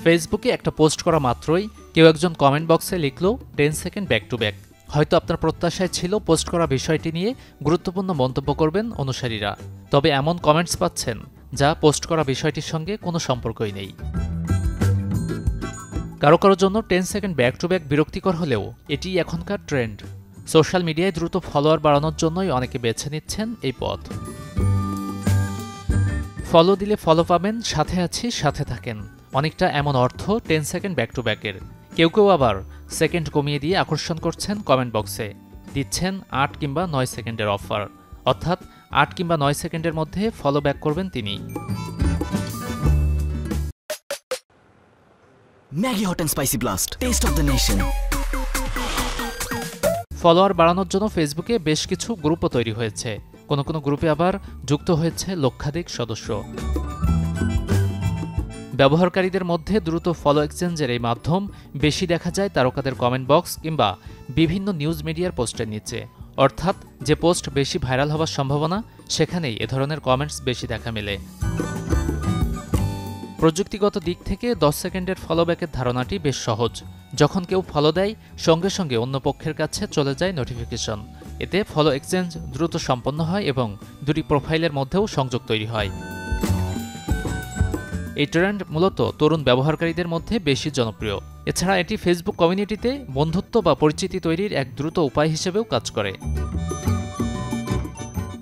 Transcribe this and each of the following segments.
ফেসবুকে একটা পোস্ট করা মাত্রই কেউ একজন কমেন্ট বক্সে লিখল 10 সেকেন্ড ব্যাক টু ব্যাক। হয়তো আপনার প্রত্যাশায় ছিল পোস্ট করা বিষয়টি নিয়ে গুরুত্বপূর্ণ মন্তব্য করবেন অনুসারীরা, তবে এমন কমেন্টস পাচ্ছেন যা পোস্ট করা বিষয়টির সঙ্গে কোনো সম্পর্কই নেই। কারো কারো জন্য 10 সেকেন্ড ব্যাক টু ব্যাক বিরক্তিকর হলেও এটি এখনকার ট্রেন্ড। সোশ্যাল মিডিয়ায় দ্রুত ফলোয়ার বাড়ানোর জন্যই অনেকে বেছে নিচ্ছেন এই পথ। ফলো দিলে ফলো পাবেন, সাথে আছি সাথে থাকেন, অনেকটা এমন অর্থ 10 সেকেন্ড ব্যাক টু ব্যাকের। কেউ কেউ আবার সেকেন্ড কমিয়ে দিয়ে আকর্ষণ করছেন কমেন্ট বক্সে, দিচ্ছেন 8 কিংবা 9 সেকেন্ডের অফার, অর্থাৎ 8 কিংবা 9 সেকেন্ডের মধ্যে ফলো ব্যাক করবেন তিনি। Maggi hot and spicy blast, test of the nation. Follower বাড়ানোর জন্য ফেসবুকে বেশ কিছু গ্রুপও তৈরি হয়েছে। কোনো কোনো গ্রুপে আবার যুক্ত হয়েছে লক্ষাধিক সদস্য। ব্যবহারকারীদের মধ্যে দ্রুত ফলো এক্সচেঞ্জের এই মাধ্যম বেশি দেখা যায় তারকাদের কমেন্ট বক্স কিংবা বিভিন্ন নিউজ মিডিয়ার পোস্টের নিচে, অর্থাৎ যে পোস্ট বেশি ভাইরাল হওয়ার সম্ভাবনা সেখানেই এ ধরনের কমেন্টস বেশি দেখা মেলে। প্রযুক্তিগত দিক থেকে 10 সেকেন্ডের ফলোব্যাকের ধারণাটি বেশ সহজ। যখন কেউ ফলো দেয় সঙ্গে সঙ্গে অন্য পক্ষের কাছে চলে যায় নোটিফিকেশন। এতে ফলো এক্সচেঞ্জ দ্রুত সম্পন্ন হয় এবং দুটি প্রোফাইলের মধ্যেও সংযোগ তৈরি হয়। এই ট্রেন্ড মূলত তরুণ ব্যবহারকারীদের মধ্যে বেশি জনপ্রিয়। এছাড়া এটি ফেসবুক কমিউনিটিতে বন্ধুত্ব বা পরিচিতি তৈরির এক দ্রুত উপায় হিসেবেও কাজ করে।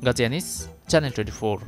গাজী আনিস, চ্যানেল 24।